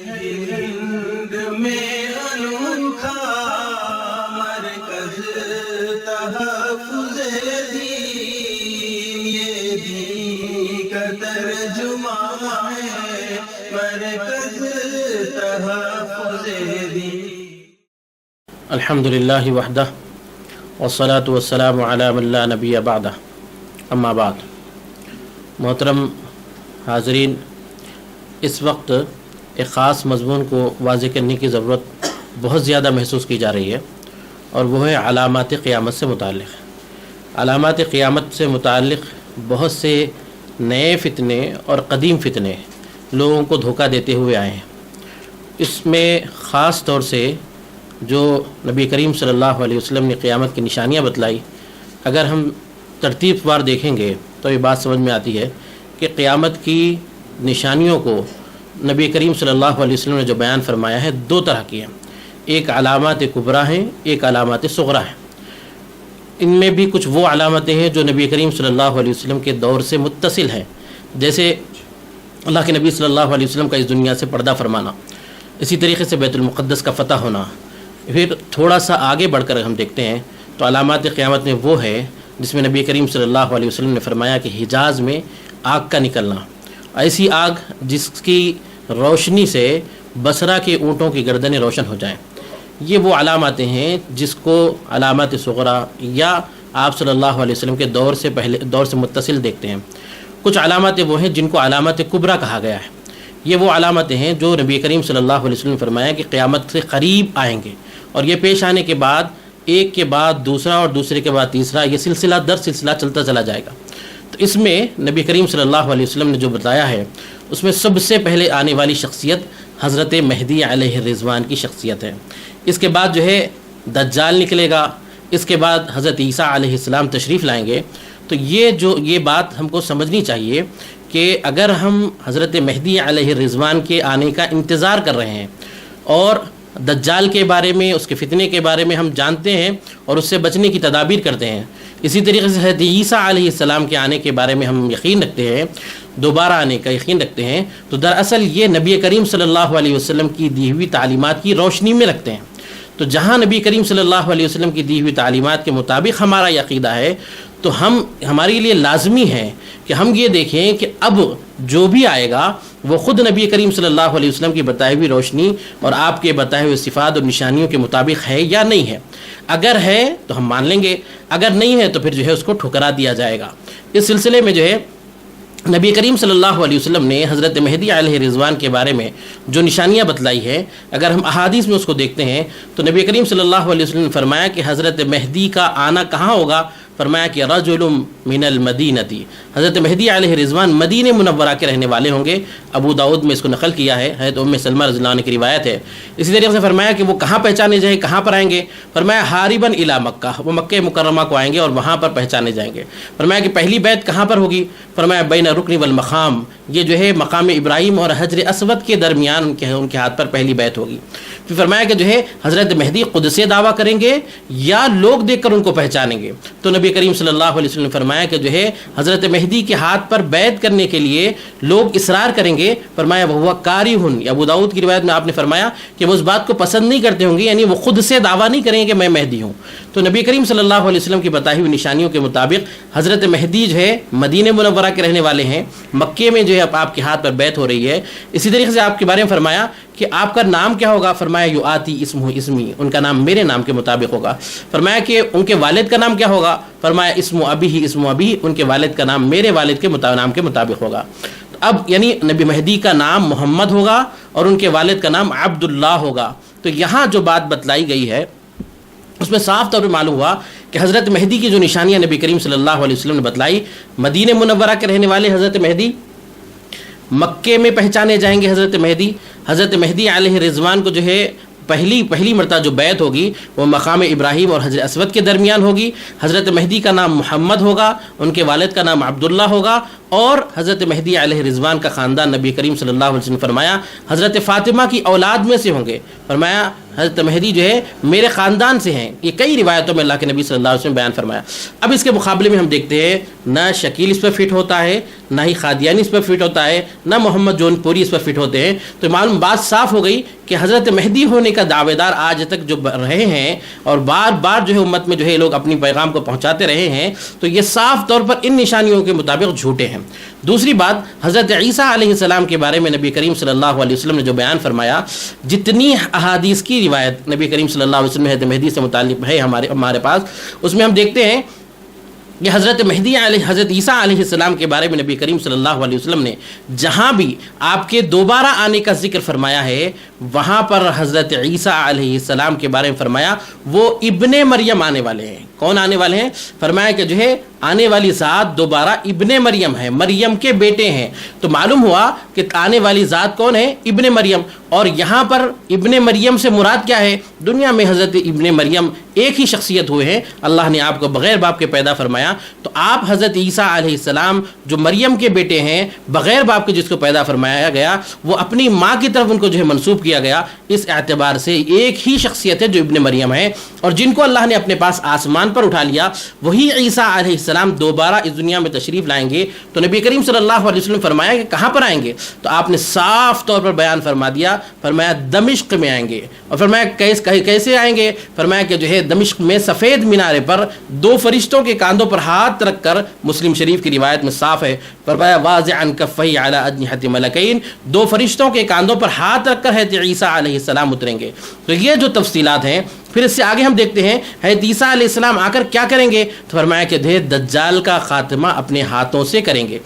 ہند میں انوکھا مرکز تحفظ دین، یہ دین کا ترجمہ ہے مرکز تحفظ دین۔ الحمدللہ وحدہ والصلاة والسلام علی من لا نبی بعدہ، اما بعد۔ محترم حاضرین، اس وقت ایک خاص مضمون کو واضح کرنے کی ضرورت بہت زیادہ محسوس کی جا رہی ہے، اور وہ ہے علامات قیامت سے متعلق۔ علامات قیامت سے متعلق بہت سے نئے فتنے اور قدیم فتنے لوگوں کو دھوکہ دیتے ہوئے آئے ہیں۔ اس میں خاص طور سے جو نبی کریم صلی اللہ علیہ وسلم نے قیامت کی نشانیاں بتلائی، اگر ہم ترتیب وار دیکھیں گے تو یہ بات سمجھ میں آتی ہے کہ قیامت کی نشانیوں کو نبی کریم صلی اللہ علیہ وسلم نے جو بیان فرمایا ہے دو طرح کی ہیں، ایک علامات کبریٰ ہیں، ایک علامات صغریٰ ہیں۔ ان میں بھی کچھ وہ علامتیں ہیں جو نبی کریم صلی اللہ علیہ وسلم کے دور سے متصل ہیں، جیسے اللہ کے نبی صلی اللہ علیہ وسلم کا اس دنیا سے پردہ فرمانا، اسی طریقے سے بیت المقدس کا فتح ہونا۔ پھر تھوڑا سا آگے بڑھ کر ہم دیکھتے ہیں تو علامات قیامت میں وہ ہے جس میں نبی کریم صلی اللہ علیہ وسلم نے فرمایا کہ حجاز میں آگ کا نکلنا، ایسی آگ جس کی روشنی سے بصرہ کے اونٹوں کی گردنیں روشن ہو جائیں۔ یہ وہ علاماتیں ہیں جس کو علامات صغریٰ یا آپ صلی اللہ علیہ وسلم کے دور سے متصل دیکھتے ہیں۔ کچھ علاماتیں وہ ہیں جن کو علامات کبریٰ کہا گیا ہے۔ یہ وہ علامتیں ہیں جو نبی کریم صلی اللہ علیہ وسلم نے فرمایا کہ قیامت سے قریب آئیں گے، اور یہ پیش آنے کے بعد ایک کے بعد دوسرا اور دوسرے کے بعد تیسرا، یہ سلسلہ در سلسلہ چلتا چلا جائے گا۔ تو اس میں نبی کریم صلی اللہ علیہ وسلم نے جو بتایا ہے اس میں سب سے پہلے آنے والی شخصیت حضرت مہدی علیہ الرضوان کی شخصیت ہے۔ اس کے بعد جو ہے دجال نکلے گا، اس کے بعد حضرت عیسیٰ علیہ السلام تشریف لائیں گے۔ تو یہ بات ہم کو سمجھنی چاہیے کہ اگر ہم حضرت مہدی علیہ الرضوان کے آنے کا انتظار کر رہے ہیں اور دجال کے بارے میں، اس کے فتنے کے بارے میں ہم جانتے ہیں اور اس سے بچنے کی تدابیر کرتے ہیں، اسی طریقے سے حضرت عیسیٰ علیہ السلام کے آنے کے بارے میں ہم یقین رکھتے ہیں، دوبارہ آنے کا یقین رکھتے ہیں، تو دراصل یہ نبی کریم صلی اللہ علیہ وسلم کی دی ہوئی تعلیمات کی روشنی میں رکھتے ہیں۔ تو جہاں نبی کریم صلی اللہ علیہ وسلم کی دی ہوئی تعلیمات کے مطابق ہمارا یہ عقیدہ ہے تو ہمارے لیے لازمی ہے کہ ہم یہ دیکھیں کہ اب جو بھی آئے گا وہ خود نبی کریم صلی اللہ علیہ وسلم کی بتائی ہوئی روشنی اور آپ کے بتائے ہوئے صفات اور نشانیوں کے مطابق ہے یا نہیں ہے۔ اگر ہے تو ہم مان لیں گے، اگر نہیں ہے تو پھر جو ہے اس کو ٹھکرا دیا جائے گا۔ اس سلسلے میں جو ہے نبی کریم صلی اللہ علیہ وسلم نے حضرت مہدی علیہ الرضوان کے بارے میں جو نشانیاں بتلائی ہے، اگر ہم احادیث میں اس کو دیکھتے ہیں تو نبی کریم صلی اللہ علیہ وسلم نے فرمایا کہ حضرت مہدی کا آنا کہاں ہوگا؟ فرمایا کہ رجل من المدینتی، حضرت مہدی علیہ الرضوان مدینہ منورہ کے رہنے والے ہوں گے۔ ابو داؤد میں اس کو نقل کیا ہے، حضرت ام سلمہ رضی اللہ عنہ کی روایت ہے۔ اسی طریقے سے فرمایا کہ وہ کہاں پہچانے جائیں، کہاں پر آئیں گے؟ فرمایا حارباً الی مکہ، وہ مکہ مکرمہ کو آئیں گے اور وہاں پر پہچانے جائیں گے۔ فرمایا کہ پہلی بیعت کہاں پر ہوگی؟ فرمایا بین الرکن والمقام، یہ جو ہے مقام ابراہیم اور حجر اسود کے درمیان ان کے ہاتھ پر پہلی بیعت ہوگی۔ پھر فرمایا کہ جو ہے حضرت مہدی خود سے دعویٰ کریں گے یا لوگ دیکھ کر ان کو پہچانیں گے؟ تو نبی کریم صلی اللہ علیہ وسلم نے فرمایا کہ جو ہے حضرت مہدی کے ہاتھ پر بیعت کرنے کے لیے لوگ اصرار کریں گے۔ فرمایا وہ کاری ہن، ابو داؤد کی روایت میں آپ نے فرمایا کہ وہ اس بات کو پسند نہیں کرتے ہوں گے، یعنی وہ خود سے دعویٰ نہیں کریں گے کہ میں مہدی ہوں۔ تو نبی کریم صلی اللہ علیہ وسلم کی بتائی ہوئی نشانیوں کے مطابق حضرت مہدی جو ہے مدینہ منورہ کے رہنے والے ہیں، مکے میں جو ہے آپ کے ہاتھ پر بیعت ہو رہی ہے۔ اسی طریقے سے آپ کے بارے میں فرمایا کہ آپ کا نام کیا ہوگا؟ فرمایا یؤتی اسمہ اسمی، ان کا نام میرے نام کے مطابق ہوگا۔ فرمایا کہ ان کے والد کا نام کیا ہوگا؟ فرمایا اسم ابی، ان کے والد کا نام میرے والد کے نام کے مطابق ہوگا۔ اب یعنی نبی مہدی کا نام محمد ہوگا اور ان کے والد کا نام عبداللہ ہوگا۔ تو یہاں جو بات بتلائی گئی ہے اس میں صاف طور پر معلوم ہوا کہ حضرت مہدی کی جو نشانیاں نبی کریم صلی اللہ علیہ وسلم نے بتلائی، مدینہ منورہ کے رہنے والے حضرت مہدی، مکے میں پہچانے جائیں گے حضرت مہدی۔ حضرت مہدی علیہ الرضوان کو جو ہے پہلی مرتبہ جو بیعت ہوگی وہ مقام ابراہیم اور حجر اسود کے درمیان ہوگی۔ حضرت مہدی کا نام محمد ہوگا، ان کے والد کا نام عبداللہ ہوگا، اور حضرت مہدی علیہ رضوان کا خاندان نبی کریم صلی اللہ علیہ وسلم نے فرمایا حضرت فاطمہ کی اولاد میں سے ہوں گے. فرمایا حضرت مہدی جو ہے میرے خاندان سے ہیں. یہ کئی روایتوں میں اللہ کے نبی صلی اللہ علیہ وسلم بیان فرمایا. اب اس کے مقابلے میں ہم دیکھتے ہیں نہ شکیل اس پر فٹ ہوتا ہے, نہ ہی قادیانی اس پر فٹ ہوتا ہے, نہ محمد جون پوری اس پر فٹ ہوتے ہیں. تو معلوم بات صاف ہو گئی کہ حضرت مہدی ہونے کا دعوے دار آج تک جو رہے ہیں اور بار بار جو ہے امت میں جو ہے لوگ اپنی پیغام کو پہنچاتے رہے ہیں, تو یہ صاف طور پر ان نشانیوں کے مطابق جھوٹے ہیں. دوسری بات, حضرت عیسیٰ علیہ السلام کے بارے میں نبی کریم صلی اللہ علیہ وسلم نے جو بیان فرمایا, جتنی احادیث کی روایت نبی کریم صلی اللہ علیہ وسلم حضرت مہدی سے متعلق ہے ہمارے پاس, اس میں ہم دیکھتے ہیں کہ حضرت عیسیٰ علیہ السلام کے بارے میں نبی کریم صلی اللہ علیہ وسلم نے جہاں بھی آپ کے دوبارہ آنے کا ذکر فرمایا ہے, وہاں پر حضرت عیسیٰ علیہ السلام کے بارے میں فرمایا وہ ابن مریم آنے والے ہیں. کون آنے والے ہیں؟ فرمایا کہ جو ہے آنے والی ذات دوبارہ ابن مریم ہے, مریم کے بیٹے ہیں. تو معلوم ہوا کہ آنے والی ذات کون ہے؟ ابن مریم. اور یہاں پر ابن مریم سے مراد کیا ہے؟ دنیا میں حضرت ابن مریم ایک ہی شخصیت ہوئے ہیں, اللہ نے آپ کو بغیر باپ کے پیدا فرمایا. تو آپ حضرت عیسیٰ علیہ السلام جو مریم کے بیٹے ہیں, بغیر باپ کے جس کو پیدا فرمایا گیا, وہ اپنی ماں کی طرف ان کو جو ہے منسوب کیا گیا. اس اعتبار سے ایک ہی شخصیت ہے جو ابن مریم ہے, اور جن کو اللہ نے اپنے پاس آسمان پر اٹھا لیا وہی عیسیٰ علیہ السلام دوبارہ اس دنیا میں تشریف لائیں گے. تو نبی کریم صلی اللہ علیہ وسلم فرمایا کہ کہاں پر آئیں گے؟ تو آپ نے صاف طور پر بیان فرما دیا, فرمایا دمشق میں آئیں گے. اور فرمایا کیسے آئیں گے؟ فرمایا کہ جو ہے دمشق میں سفید مینارے پر دو فرشتوں کے کاندھوں پر ہاتھ رکھ کر, مسلم شریف کی روایت میں صاف ہے, فرمایا واضعا کفیہ علی اجنحۃ ملکین, دو فرشتوں کے کاندھوں پر ہاتھ رکھ کر حضرت عیسیٰ علیہ السلام اتریں گے. تو یہ جو تفصیلات ہیں, پھر اس سے آگے ہم دیکھتے ہیں حضرت عیسیٰ علیہ السلام آ کر کیا کریں گے. تو فرمایا کہ دجال کا خاتمہ اپنے ہاتھوں سے کریں گے.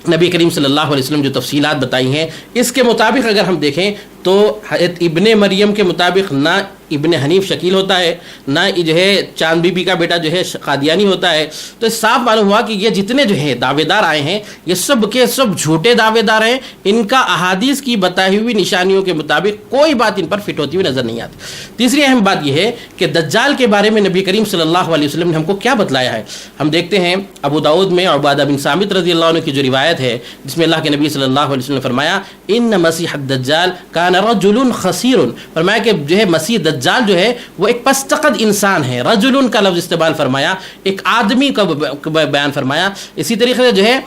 نبی کریم صلی اللہ علیہ وسلم جو تفصیلات بتائی ہیں, اس کے مطابق اگر ہم دیکھیں تو حضرت ابن مریم کے مطابق نہ ابن حنیف شکیل ہوتا ہے, نہ جو ہے چاند بی بی کا بیٹا جو ہے قادیانی ہوتا ہے. تو صاف معلوم ہوا کہ یہ جتنے جو ہیں دعوے دار آئے ہیں یہ سب کے سب جھوٹے دعوے دار ہیں. ان کا احادیث کی بتائی ہوئی نشانیوں کے مطابق کوئی بات ان پر فٹ ہوتی ہوئی نظر نہیں آتی. تیسری اہم بات یہ ہے کہ دجال کے بارے میں نبی کریم صلی اللہ علیہ وسلم نے ہم کو کیا بتلایا ہے. ہم دیکھتے ہیں ابو داؤد میں عبادہ بن صامت رضی اللہ عنہ کی جو روایت ہے, جس میں اللہ کے نبی صلی اللہ علیہ وسلم نے فرمایا ان مسیح الدجال کان رجل خصیر. فرمایا کہ جو ہے مسیح دجال جو ہے وہ ایک پستقد انسان ہے. رجل کا لفظ استعمال فرمایا, ایک آدمی کا بیان فرمایا. اسی طریقے سے جو ہے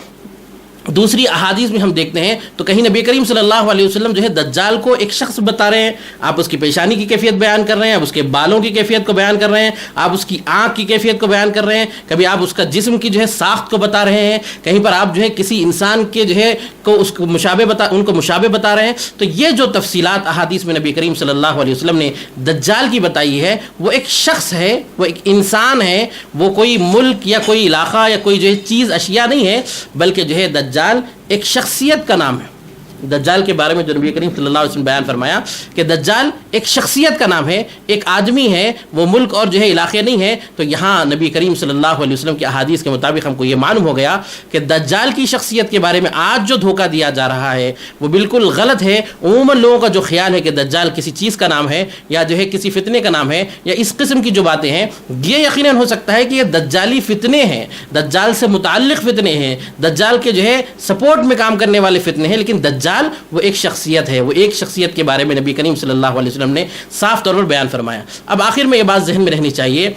دوسری احادیث میں ہم دیکھتے ہیں تو کہیں نبی کریم صلی اللہ علیہ وسلم جو ہے دجال کو ایک شخص بتا رہے ہیں, آپ اس کی پیشانی کی کیفیت بیان کر رہے ہیں, آپ اس کے بالوں کی کیفیت کو بیان کر رہے ہیں, آپ اس کی آنکھ کی کیفیت کو بیان کر رہے ہیں, کبھی آپ اس کا جسم کی جو ہے ساخت کو بتا رہے ہیں, کہیں پر آپ جو ہے کسی انسان کے جو ہے ان کو مشابہ بتا رہے ہیں. تو یہ جو تفصیلات احادیث میں نبی کریم صلی اللہ علیہ وسلم نے دجال کی بتائی ہے, وہ ایک شخص ہے, وہ ایک انسان ہے, وہ کوئی ملک یا کوئی علاقہ یا کوئی جو ہے چیز اشیاء نہیں ہے, بلکہ جو ہے دجال ایک شخصیت کا نام ہے. دجال کے بارے میں جو نبی کریم صلی اللہ علیہ وسلم بیان فرمایا کہ دجال ایک شخصیت کا نام ہے, ایک آدمی ہے, وہ ملک اور جو ہے علاقے نہیں ہے. تو یہاں نبی کریم صلی اللہ علیہ وسلم کی احادیث کے مطابق ہم کو یہ معلوم ہو گیا کہ دجال کی شخصیت کے بارے میں آج جو دھوکہ دیا جا رہا ہے وہ بالکل غلط ہے. عموماً لوگوں کا جو خیال ہے کہ دجال کسی چیز کا نام ہے یا جو ہے کسی فتنے کا نام ہے یا اس قسم کی جو باتیں ہیں, یہ یقیناً ہو سکتا ہے کہ یہ دجالی فتنے ہیں, دجال سے متعلق فتنے ہیں, دجال کے جو ہے سپورٹ میں کام کرنے والے فتنے ہیں. لیکن دجال وہ ایک شخصیت ہے, وہ ایک شخصیت کے بارے میں نبی کریم صلی اللہ علیہ وسلم نے صاف طور پر بیان فرمایا. اب آخر میں یہ بات ذہن میں رہنی چاہیے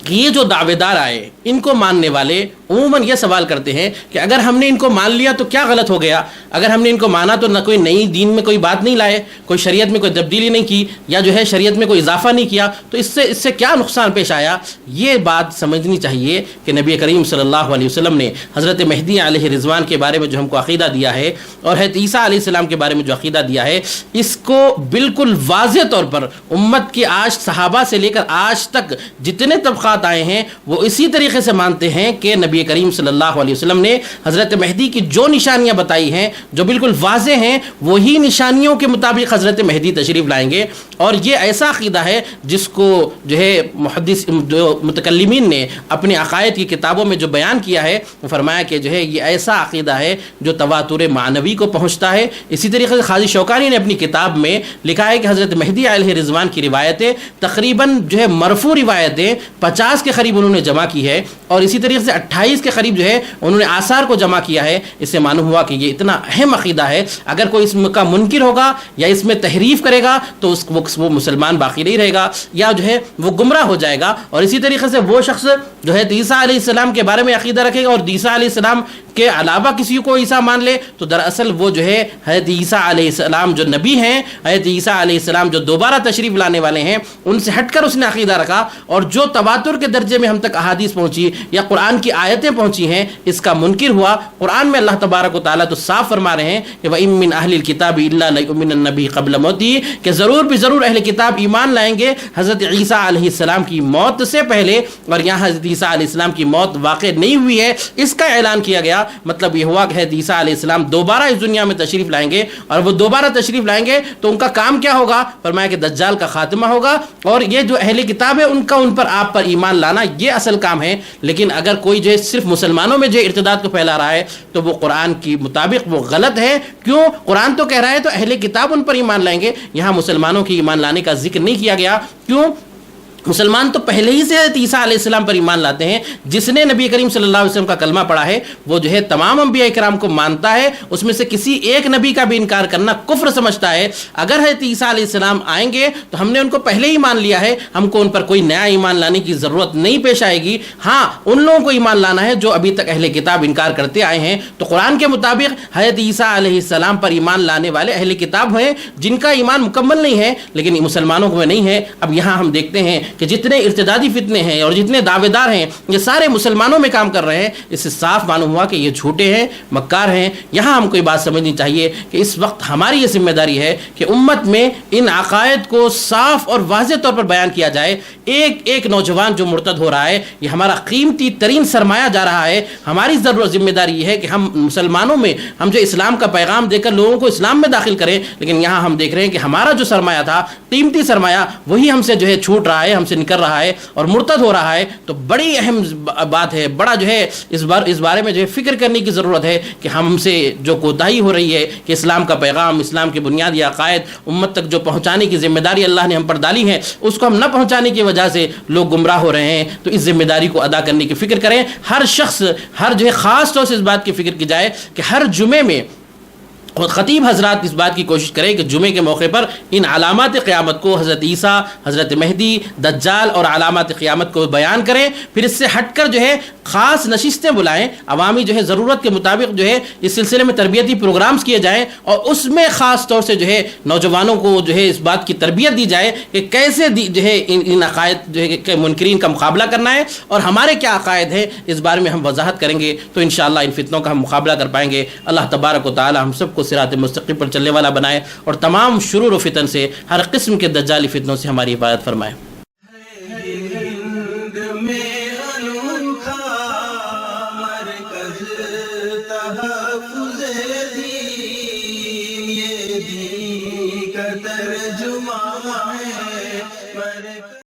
کہ یہ جو دعوے دار آئے, ان کو ماننے والے عموماً یہ سوال کرتے ہیں کہ اگر ہم نے ان کو مان لیا تو کیا غلط ہو گیا, اگر ہم نے ان کو مانا تو نہ کوئی نئی دین میں کوئی بات نہیں لائے, کوئی شریعت میں کوئی تبدیلی نہیں کی, یا جو ہے شریعت میں کوئی اضافہ نہیں کیا, تو اس سے کیا نقصان پیش آیا. یہ بات سمجھنی چاہیے کہ نبی کریم صلی اللہ علیہ وسلم نے حضرت مہدی علیہ رضوان کے بارے میں جو ہم کو عقیدہ دیا ہے اور حضرت عیسیٰ علیہ السلام کے بارے میں جو عقیدہ دیا ہے, اس کو بالکل واضح طور پر امت کے آج صحابہ سے لے کر آج تک جتنے طبقات آئے ہیں وہ اسی طریقے سے مانتے ہیں کہ نبی کریم صلی اللہ علیہ وسلم نے حضرت مہدی کی جو نشانیاں بتائی ہیں جو بالکل واضح ہیں, وہی نشانیوں کے مطابق حضرت مہدی تشریف لائیں گے. اور یہ ایسا عقیدہ ہے جس کو جو ہے محدث متکلمین نے اپنے عقائد کی کتابوں میں جو بیان کیا ہے, وہ فرمایا کہ جو ہے یہ ایسا عقیدہ ہے جو تواتر معنوی کو پہنچتا ہے. اسی طریقے سے قاضی شوکانی نے اپنی کتاب میں لکھا ہے کہ حضرت مہدی علیہ رضوان کی روایتیں تقریباً جو ہے مرفوع روایتیں 50 کے قریب انہوں نے جمع کی ہے، اور اسی طریقے سے 28 کے قریب جو ہے انہوں نے آثار کو جمع کیا ہے۔ اس سے معلوم ہوا کہ یہ اتنا اہم عقیدہ ہے، اگر کوئی اس کا منکر ہوگا یا اس میں تحریف کرے گا تو وہ مسلمان باقی نہیں رہے گا، یا جو ہے وہ گمراہ ہو جائے گا۔ اور اسی طریقے سے وہ شخص جو ہے عیسیٰ علیہ السلام کے بارے میں عقیدہ رکھے گا اور عیسیٰ علیہ السلام کے علاوہ کسی کو عیسیٰ مان لے، تو دراصل وہ جو ہے حضرت عیسیٰ علیہ السلام جو نبی ہیں، حضرت عیسیٰ علیہ السلام جو دوبارہ تشریف لانے والے ہیں، ان سے ہٹ کر اس نے عقیدہ رکھا، اور جو تواتر کے درجے میں ہم تک احادیث پہنچی یا قرآن کی آیتیں پہنچی ہیں اس کا منکر ہوا۔ قرآن میں اللہ تبارک و تعالیٰ تو صاف فرما رہے ہیں کہ وَإِن مِّنْ أَهْلِ الْكِتَابِ إِلَّا لَيُؤْمِنَنَّ بِهِ قَبْلَ مَوْتِهِ، کہ ضرور بھی ضرور اہل کتاب ایمان لائیں گے حضرت عیسیٰ علیہ السلام کی موت سے پہلے، اور یہاں حضرت عیسیٰ علیہ السلام کی موت واقع نہیں ہوئی ہے، اس کا اعلان کیا گیا۔ مطلب یہ ہوا کہ حضرت عیسیٰ علیہ السلام دوبارہ اس دنیا میں تشریف لائیں گے، اور وہ دوبارہ تشریف لائیں گے تو ان کا کام کیا ہوگا؟ فرمایا کہ دجال کا خاتمہ ہوگا، اور یہ جو اہل کتاب ہے ان پر آپ پر ایمان لانا یہ اصل کام ہے۔ لیکن اگر کوئی جو صرف مسلمانوں میں جو ارتداد کو پھیلا رہا ہے تو وہ قرآن کی مطابق وہ غلط ہے۔ کیوں؟ قرآن تو کہہ رہا ہے تو اہل کتاب ان پر ایمان لائیں گے، یہاں مسلمانوں کی ایمان لانے کا ذکر نہیں کیا گیا۔ کیوں؟ مسلمان تو پہلے ہی سے عیسیٰ علیہ السلام پر ایمان لاتے ہیں۔ جس نے نبی کریم صلی اللہ علیہ وسلم کا کلمہ پڑھا ہے وہ جو ہے تمام انبیاء کرام کو مانتا ہے، اس میں سے کسی ایک نبی کا بھی انکار کرنا کفر سمجھتا ہے۔ اگر حضرت عیسیٰ علیہ السلام آئیں گے تو ہم نے ان کو پہلے ہی مان لیا ہے، ہم کو ان پر کوئی نیا ایمان لانے کی ضرورت نہیں پیش آئے گی۔ ہاں، ان لوگوں کو ایمان لانا ہے جو ابھی تک اہل کتاب انکار کرتے آئے ہیں۔ تو قرآن کے مطابق حضرت عیسیٰ علیہ السلام پر ایمان لانے والے اہل کتاب ہیں جن کا ایمان مکمل نہیں ہے، لیکن مسلمانوں میں نہیں ہے۔ اب یہاں ہم دیکھتے ہیں کہ جتنے ارتداد فتنے ہیں اور جتنے دعوے دار ہیں یہ سارے مسلمانوں میں کام کر رہے ہیں۔ اس سے صاف معلوم ہوا کہ یہ جھوٹے ہیں، مکار ہیں۔ یہاں ہم کو یہ بات سمجھنی چاہیے کہ اس وقت ہماری یہ ذمہ داری ہے کہ امت میں ان عقائد کو صاف اور واضح طور پر بیان کیا جائے۔ ایک ایک نوجوان جو مرتد ہو رہا ہے یہ ہمارا قیمتی ترین سرمایہ جا رہا ہے۔ ہماری ضرورت ذمہ داری یہ ہے کہ ہم مسلمانوں میں ہم جو اسلام کا پیغام دے کر لوگوں کو اسلام میں داخل کریں، لیکن یہاں ہم دیکھ رہے ہیں کہ ہمارا جو سرمایہ تھا، قیمتی سرمایہ، وہی ہم سے جو ہے چھوٹ رہا ہے، ہم سے نکل رہا ہے اور مرتد ہو رہا ہے۔ تو بڑی اہم بات ہے، بڑا جو ہے اس بارے میں جو ہے فکر کرنے کی ضرورت ہے کہ ہم سے جو کوتاہی ہو رہی ہے کہ اسلام کا پیغام، اسلام کے بنیادی عقائد امت تک جو پہنچانے کی ذمہ داری اللہ نے ہم پر ڈالی ہے اس کو ہم نہ پہنچانے کی وجہ سے لوگ گمراہ ہو رہے ہیں۔ تو اس ذمہ داری کو ادا کرنے کی فکر کریں۔ ہر شخص، ہر جو ہے خاص طور سے اس بات کی فکر کی جائے کہ ہر جمعے میں اور خطیب حضرات اس بات کی کوشش کریں کہ جمعے کے موقع پر ان علامات قیامت کو، حضرت عیسیٰ، حضرت مہدی، دجال اور علامات قیامت کو بیان کریں۔ پھر اس سے ہٹ کر جو ہے خاص نشستیں بلائیں، عوامی جو ہے ضرورت کے مطابق جو ہے اس سلسلے میں تربیتی پروگرامز کیے جائیں، اور اس میں خاص طور سے جو ہے نوجوانوں کو جو ہے اس بات کی تربیت دی جائے کہ کیسے جو ہے ان عقائد جو ہے کہ منکرین کا مقابلہ کرنا ہے اور ہمارے کیا عقائد ہیں، اس بارے میں ہم وضاحت کریں گے تو انشاءاللہ ان فتنوں کا ہم مقابلہ کر پائیں گے۔ اللہ تبارک و تعالی ہم سب کو صراط مستقیم پر چلنے والا بنائے اور تمام شرور و فتن سے، ہر قسم کے دجالی فتنوں سے ہماری حفاظت فرمائے۔ ہند میں انوکھا مرکز تحفظ دین، یہ دین کا ترجمہ ہے